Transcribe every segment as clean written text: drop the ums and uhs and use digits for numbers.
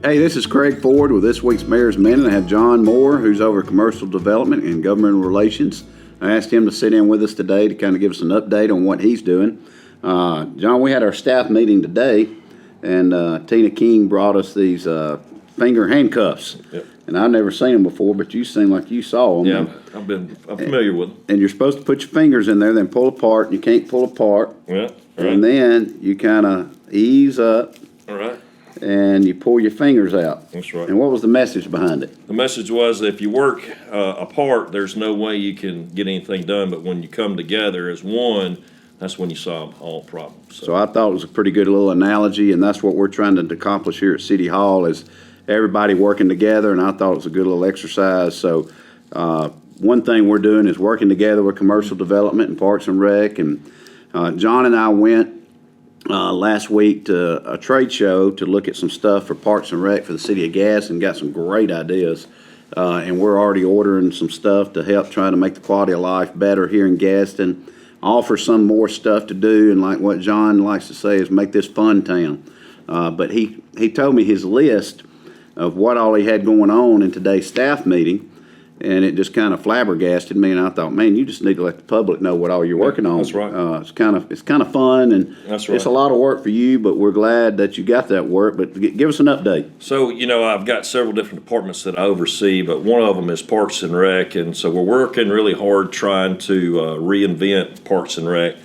Hey, this is Craig Ford with this week's Mayor's Minute. I have John Moore, who's over commercial development and government relations. I asked him to sit in with us today to kind of give us an update on what he's doing. John, we had our staff meeting today, and Tina King brought us these finger handcuffs. Yep. And I've never seen them before, but you seem like you saw them. Yeah, I'm familiar with them. And you're supposed to put your fingers in there, then pull apart. You can't pull apart. Yeah, right. And then you kind of ease up. All right. And you pull your fingers out. That's right. And what was the message behind it? The message was that if you work apart, there's no way you can get anything done. But when you come together as one, that's when you solve all problems. So I thought it was a pretty good little analogy, and that's what we're trying to accomplish here at City Hall is everybody working together, and I thought it was a good little exercise. So one thing we're doing is working together with commercial development and Parks and Rec. And John and I went last week to a trade show to look at some stuff for Parks and Rec for the city of Gadsden and got some great ideas. And we're already ordering some stuff to help try to make the quality of life better here in Gadsden, offer some more stuff to do, and like what John likes to say is make this fun town. But he told me his list of what all he had going on in today's staff meeting, and it just kind of flabbergasted me, and I thought, man, you just need to let the public know what all you're working on. That's right. It's kind of fun, and That's right. It's a lot of work for you, but we're glad that you got that work. But give us an update. So, I've got several different departments that I oversee, but one of them is Parks and Rec, and so we're working really hard trying to reinvent Parks and Rec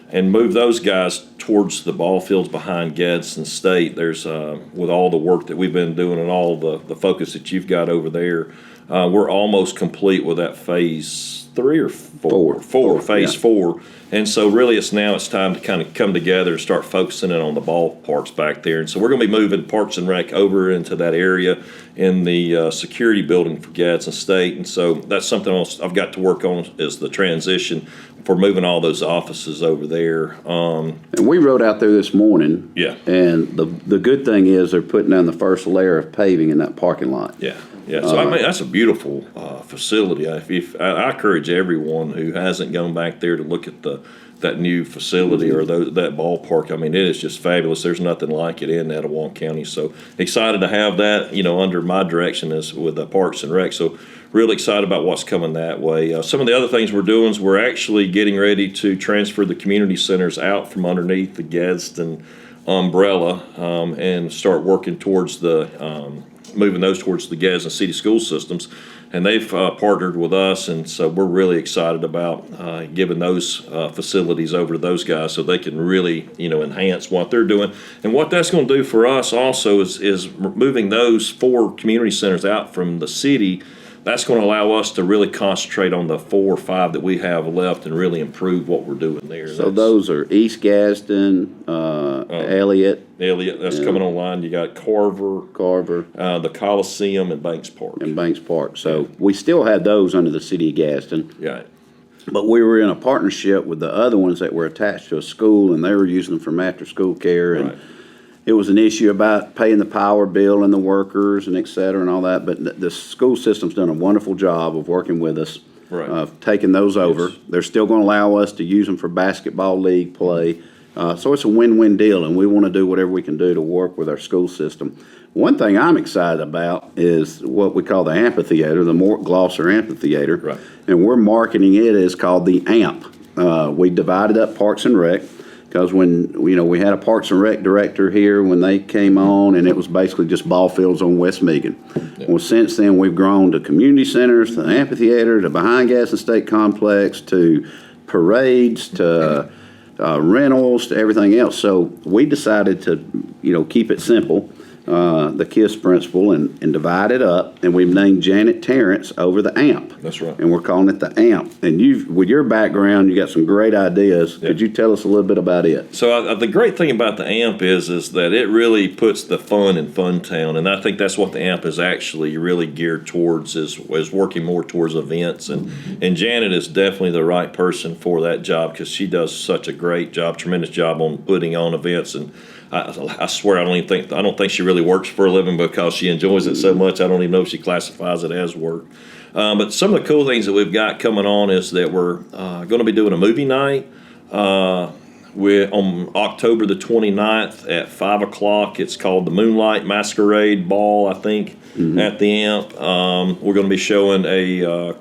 and move those guys towards the ball fields behind Gadsden State. There's, with all the work that we've been doing and all the focus that you've got over there, we're almost complete with that phase 3 or 4? Phase 4. And so really it's time to kind of come together and start focusing in on the ballparks back there. And so we're going to be moving Parks and Rec over into that area in the security building for Gadsden State. And so that's something else I've got to work on is the transition for moving all those offices over there. And we rode out there this morning. Yeah. And the good thing is they're putting down the first layer of paving in that parking lot. Yeah. Yeah, so I mean that's a beautiful facility. I encourage everyone who hasn't gone back there to look at that new facility or that ballpark. I mean, it is just fabulous. There's nothing like it in Etowah County. So excited to have that, under my direction is with the Parks and Rec. So really excited about what's coming that way. Some of the other things we're doing is we're actually getting ready to transfer the community centers out from underneath the Gadsden umbrella and start working towards moving those towards the Gadsden City school systems, and they've partnered with us, and so we're really excited about giving those facilities over to those guys so they can really, enhance what they're doing. And what that's going to do for us also is moving those 4 community centers out from the city. That's going to allow us to really concentrate on the 4 or 5 that we have left and really improve what we're doing there. So those are East Gadsden, Elliott. That's coming online. You got Carver, the Coliseum, and Banks Park. So we still have those under the city of Gadsden. Yeah. But we were in a partnership with the other ones that were attached to a school, and they were using them for after-school care. And right. It was an issue about paying the power bill and the workers and et cetera and all that. But the school system's done a wonderful job of working with us, Right. Taking those over. Yes. They're still going to allow us to use them for basketball league play. So it's a win-win deal, and we want to do whatever we can do to work with our school system. One thing I'm excited about is what we call the amphitheater, the Mort Glosser Amphitheater. Right. And we're marketing it as called the AMP. We divided up Parks and Rec because when, we had a Parks and Rec director here when they came on, and it was basically just ball fields on West Meagan. Yeah. Well, since then, we've grown to community centers, to the amphitheater, to behind Gadsden State Complex, to parades, to rentals, to everything else. So we decided to, keep it simple, the KISS principle, and divide it up. And we've named Janet Terrence over the AMP. That's right. And we're calling it the AMP. And with your background, you got some great ideas. Yeah. Could you tell us a little bit about it? So the great thing about the AMP is that it really puts the fun in Funtown, and I think that's what the AMP is actually really geared towards is working more towards events. And Janet is definitely the right person for that job because she does such a great job, tremendous job on putting on events. And I swear I don't think she really works for a living because she enjoys it so much. I don't even know if she classifies it as work. But some of the cool things that we've got coming on is that we're going to be doing a movie night. on October the 29th at 5 o'clock. It's called the Moonlight Masquerade Ball, I think, at the AMP. We're going to be showing a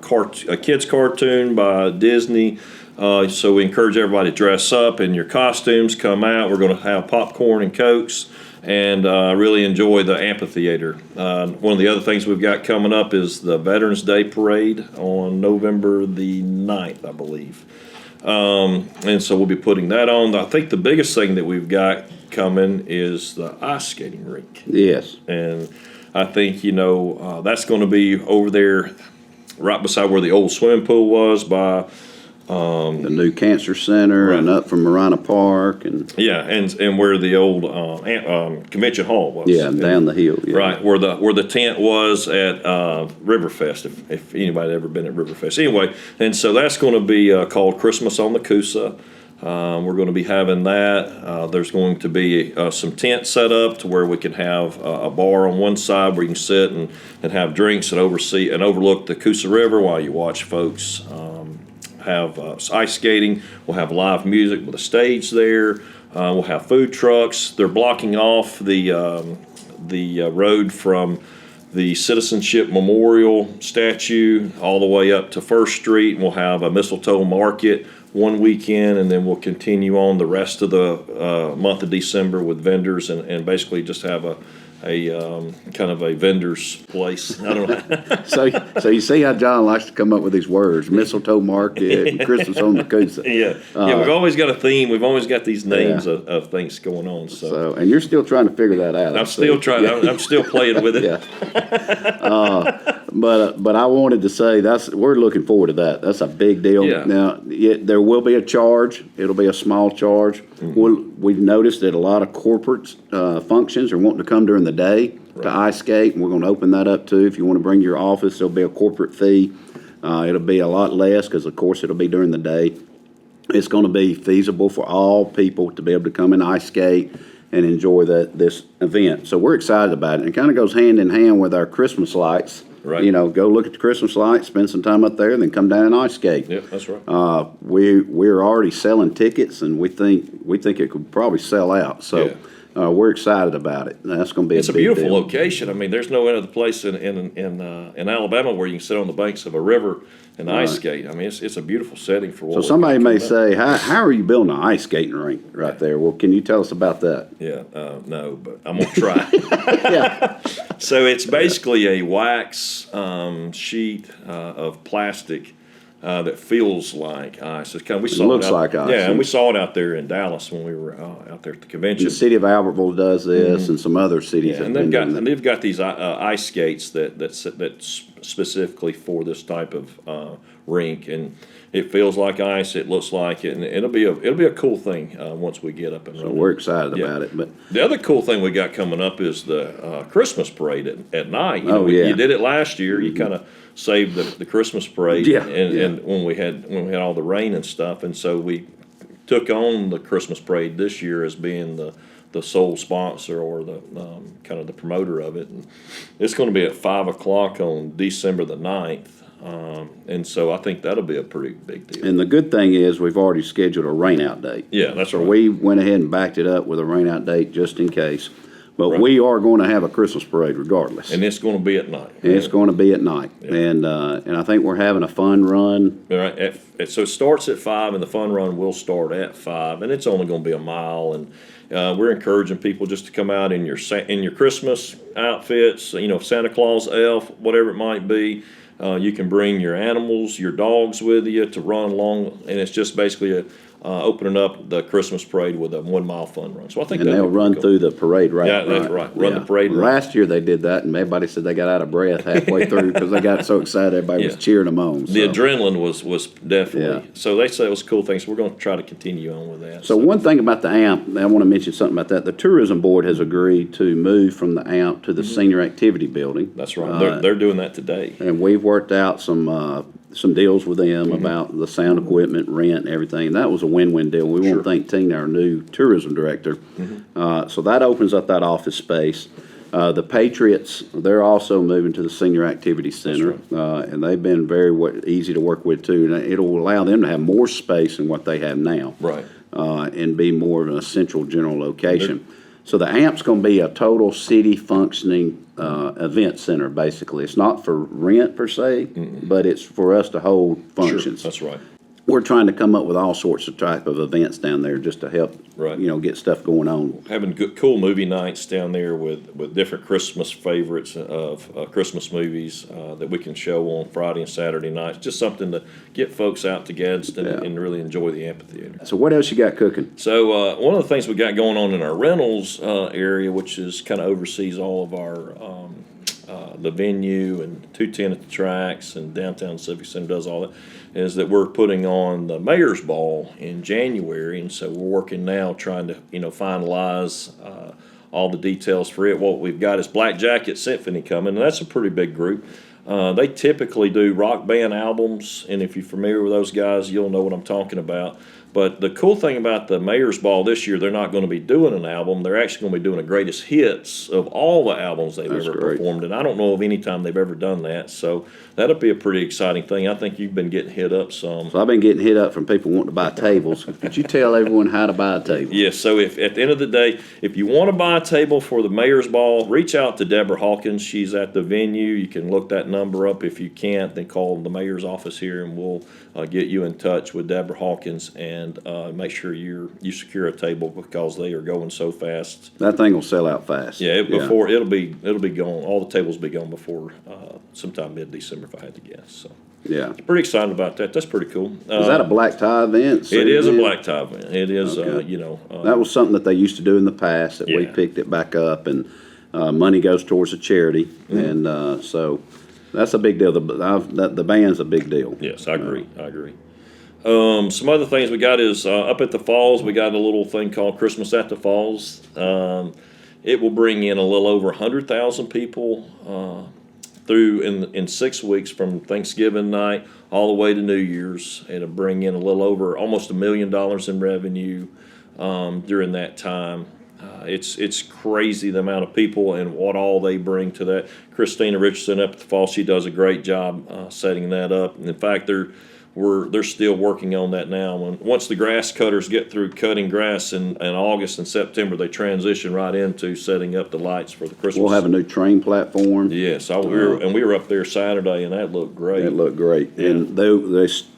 kid's cartoon by Disney. So we encourage everybody to dress up in your costumes, come out. We're going to have popcorn and Cokes, and really enjoy the amphitheater. One of the other things we've got coming up is the Veterans Day Parade on November the 9th, I believe. And so we'll be putting that on. I think the biggest thing that we've got coming is the ice skating rink. Yes. And I think, that's going to be over there right beside where the old swimming pool was by The new cancer center and up from Marina Park and and where the old convention hall was. Yeah, down the hill. Yeah. Right, where the tent was at Riverfest, if anybody ever been at Riverfest. Anyway, and so that's going to be called Christmas on the Coosa. We're going to be having that. There's going to be some tents set up to where we can have a bar on one side where you can sit and have drinks and overlook the Coosa River while you watch folks have ice skating. We'll have live music with a stage there. We'll have food trucks. They're blocking off the road from the Citizenship Memorial statue all the way up to First Street. We'll have a mistletoe market one weekend, and then we'll continue on the rest of the month of December with vendors and basically just have a kind of a vendor's place. I don't know. So you see how John likes to come up with these words: mistletoe market, Christmas on the Coosa. Yeah, we've always got a theme. We've always got these names of things going on. So and you're still trying to figure that out. I'm still trying. I'm still playing with it. Yeah. But I wanted to say we're looking forward to that. That's a big deal. Yeah. Now, there will be a charge. It'll be a small charge. We've noticed that a lot of corporate functions are wanting to come during the day to ice skate, and we're going to open that up too. If you want to bring your office, there'll be a corporate fee. It'll be a lot less because, of course, it'll be during the day. It's going to be feasible for all people to be able to come and ice skate and enjoy this event. So we're excited about it. And it kind of goes hand in hand with our Christmas lights. Right. Go look at the Christmas lights, spend some time up there, and then come down and ice skate. Yeah, that's right. We're already selling tickets, and we think it could probably sell out. So we're excited about it. That's going to be It's a big beautiful deal. location. I mean, there's no other place in Alabama where you can sit on the banks of a river and ice skate. I mean, it's a beautiful setting for what. So somebody may say, how are you building an ice skating rink right there? Well, can you tell us about that? Yeah, no, but I'm gonna try. Yeah. So it's basically a wax sheet of plastic that feels like ice. It's kind of, It looks like ice. Yeah, and we saw it out there in Dallas when we were out there at the convention. The city of Albertville does this, and some other cities Yeah, have and been doing that. they've got these ice skates that's specifically for this type of rink, and it feels like ice. It looks like it, and it'll be a cool thing once we get up and running. So we're excited about it. But The other cool thing we got coming up is the Christmas parade at night. Yeah. You did it last year. You kind of saved the Christmas parade, Yeah, and when we had all the rain and stuff, and so we took on the Christmas parade this year as being the sole sponsor or the kind of the promoter of it. And it's going to be at 5 o'clock on December the 9th. And so I think that'll be a pretty big deal. And the good thing is we've already scheduled a rain out date. Yeah, that's So right. we went ahead and backed it up with a rain out date just in case. But Right. we are going to have a Christmas parade regardless. And it's going to be at night. And it's going to be at night. And I think we're having a fun run. All right. So it starts at 5, and the fun run will start at 5, and it's only going to be a mile. And we're encouraging people just to come out in your Christmas outfits, Santa Claus, elf, whatever it might be. You can bring your animals, your dogs with you to run along, and it's just basically opening up the Christmas parade with a 1 mile fun run. So I think And they'll run through the parade route. Yeah, that's right. Run the parade route. Last year they did that, and everybody said they got out of breath halfway through because they got so excited everybody was cheering them on. The adrenaline was definitely. Yeah. So they say it was a cool thing. So we're going to try to continue on with that. So one thing about the AMP, I want to mention something about that. The Tourism Board has agreed to move from the AMP to the Senior Activity Building. That's right. They're doing that today. And we've worked out some deals with them about the sound equipment, rent, and everything. And that was a win-win deal. We want to thank Tina, our new tourism director. So that opens up that office space. The Patriots, they're also moving to the Senior Activity Center, and they've been very easy to work with too. And it'll allow them to have more space than what they have now. Right. and be more of an essential general location. So the AMP's going to be a total city functioning event center, basically. It's not for rent per se, but it's for us to hold functions. Sure, that's right. We're trying to come up with all sorts of type of events down there just to help, Right. get stuff going on. Having good, cool movie nights down there with different Christmas favorites of Christmas movies that we can show on Friday and Saturday nights. Just something to get folks out to Gadsden and really enjoy the amphitheater. So what else you got cooking? So one of the things we got going on in our rentals area, which is kind of oversees all of our the venue and 210 at the tracks and downtown Civic Center does all that, is that we're putting on the Mayor's Ball in January, and so we're working now trying to finalize all the details for it. What we've got is Black Jacket Symphony coming, and that's a pretty big group. They typically do rock band albums, and if you're familiar with those guys, you'll know what I'm talking about. But the cool thing about the Mayor's Ball this year, they're not going to be doing an album. They're actually going to be doing a greatest hits of all the albums they've ever performed. And I don't know of any time they've ever done that. So that'll be a pretty exciting thing. I think you've been getting hit up some. So I've been getting hit up from people wanting to buy tables. Could you tell everyone how to buy a table? Yes, so if at the end of the day, if you want to buy a table for the Mayor's Ball, reach out to Deborah Hawkins. She's at the venue. You can look that number up. If you can't, then call the mayor's office here, and we'll get you in touch with Deborah Hawkins and make sure you secure a table, because they are going so fast. That thing will sell out fast. Yeah, it'll be gone. All the tables will be gone before sometime mid-December, if I had to guess. So Yeah. pretty excited about that. That's pretty cool. Is that a black tie event? It is a event? black tie event. It is, Okay. that was something that they used to do in the past, that we Yeah. picked it back up, and money goes towards a charity. And so that's a big deal. The band's a big deal. Yes, I agree. Some other things we got is up at the falls, we got a little thing called Christmas at the Falls. It will bring in a little over 100,000 people through in 6 weeks, from Thanksgiving night all the way to New Year's. It'll bring in a little over almost $1 million in revenue during that time. It's crazy the amount of people and what all they bring to that. Christina Richardson up at the Falls, she does a great job setting that up. And in fact, they're still working on that now. Once the grass cutters get through cutting grass in August and September, they transition right into setting up the lights for the Christmas. We'll have a new train platform. Yes, we were up there Saturday, and that looked great. It looked great. Yeah. And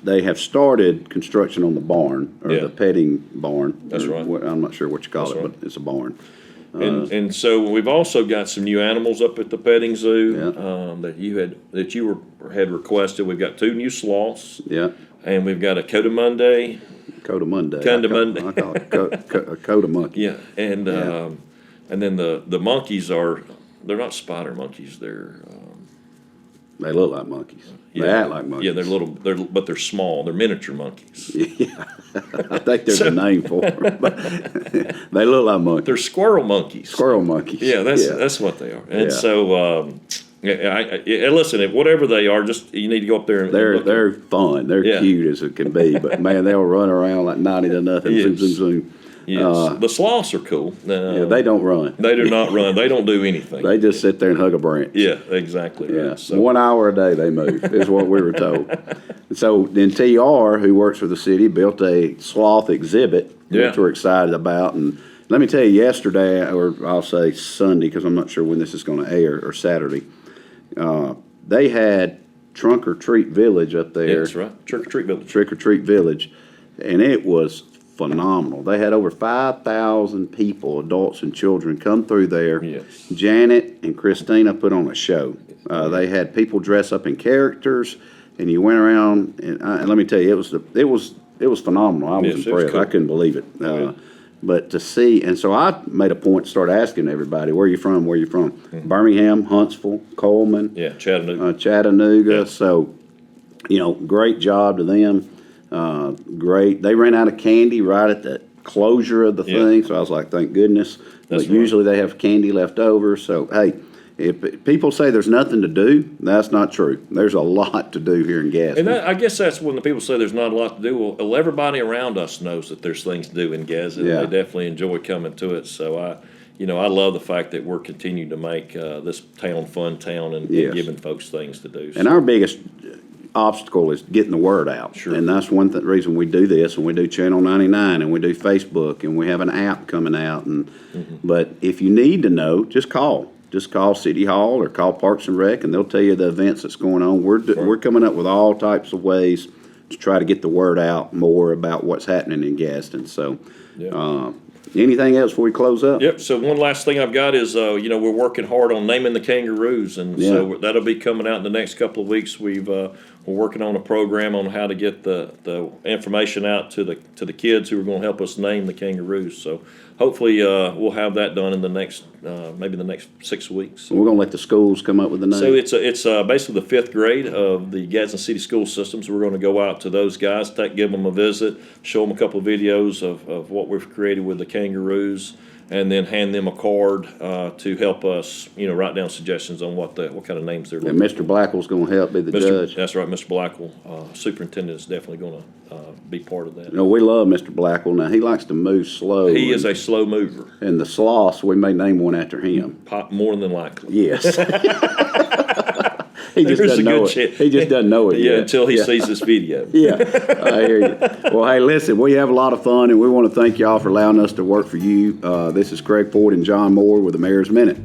they have started construction on the barn, or the petting barn. That's right. I'm not sure what you call That's it, right. but it's a barn. And so we've also got some new animals up at the petting zoo Yeah. that you had requested. We've got 2 new sloths. Yeah. And we've got a Cotamundi. Cotamundi. Cotamundi. I call it a Coda monkey. Yeah, and then the monkeys they're not spider monkeys. They look like monkeys. They Yeah. act like monkeys. Yeah, but they're small. They're miniature monkeys. Yeah, I think there's a name for them. But they look like monkeys. They're squirrel monkeys. Squirrel monkeys. Yeah, that's what they are. And Yeah. so, listen, if whatever they are, just you need to go up there and look They're fun. They're Yeah. cute as it can be. But man, they'll run around like 90 to nothing. Yes. Zoom, zoom, zoom. Yes. The sloths are cool. Yeah, they don't run. They do not run. They don't do anything. They just sit there and hug a branch. Yeah, exactly. Yeah, Right. So, 1 hour a day they move, is what we were told. So then TR, who works for the city, built a sloth exhibit, Yeah. which we're excited about. And let me tell you, yesterday, or I'll say Sunday, because I'm not sure when this is going to air, or Saturday, they had Trunk or Treat Village up there. yeah, that's right. Trick or treat village. Trick or Treat Village, and it was phenomenal. They had over 5,000 people, adults and children, come through there. Yes. Janet and Christina put on a show. They had people dress up in characters, and you went around. And let me tell you, it was phenomenal. I was Yes, it was impressed. cool. I couldn't believe it. Yeah. But to see, and so I made a point to start asking everybody, where you from? Where you from? Birmingham, Huntsville, Coleman, Yeah, Chattanooga. Chattanooga. Yeah. So, great job to them. Great. They ran out of candy right at the closure of the Yeah. thing, so I was like, thank goodness. That's But right. usually they have candy left over. So, hey, if people say there's nothing to do, that's not true. There's a lot to do here in Gadsden. And I guess that's when the people say there's not a lot to do. Well, everybody around us knows that there's things to do in Gadsden. Yeah. They definitely enjoy coming to it. So I love the fact that we're continuing to make this town fun town and Yes. giving folks things to do. And our biggest obstacle is getting the word out. Sure. And that's one reason we do this, and we do Channel 99, and we do Facebook, and we have an app coming out. And But if you need to know, just call. Just call City Hall or call Parks and Rec, and they'll tell you the events that's going on. We're coming up with all types of ways to try to get the word out more about what's happening in Gadsden. So, anything else before we close up? Yep. So one last thing I've got is, we're working hard on naming the kangaroos, and so that'll be coming out in the next couple of weeks. We're working on a program on how to get the information out to the kids who are going to help us name the kangaroos. So hopefully we'll have that done in the next maybe the next 6 weeks. We're going to let the schools come up with the name. So it's basically the 5th grade of the Gadsden City School System. So we're going to go out to those guys, give them a visit, show them a couple of videos of what we've created with the kangaroos, and then hand them a card to help us, write down suggestions on what kind of names they're And looking Mr. Blackwell's going to help be the judge. That's right, Mr. Blackwell, superintendent, is definitely going to be part of that. We love Mr. Blackwell. Now, he likes to move slow. He is a slow mover, And the sloths, we may name one after him. more than likely. Yes. He just There's doesn't a know good it. chance. He just doesn't know it Yeah, yet. until he sees this video. Yeah, I hear you. Well, hey, listen, we have a lot of fun, and we want to thank y'all for allowing us to work for you. This is Craig Ford and John Moore with the Mayor's Minute.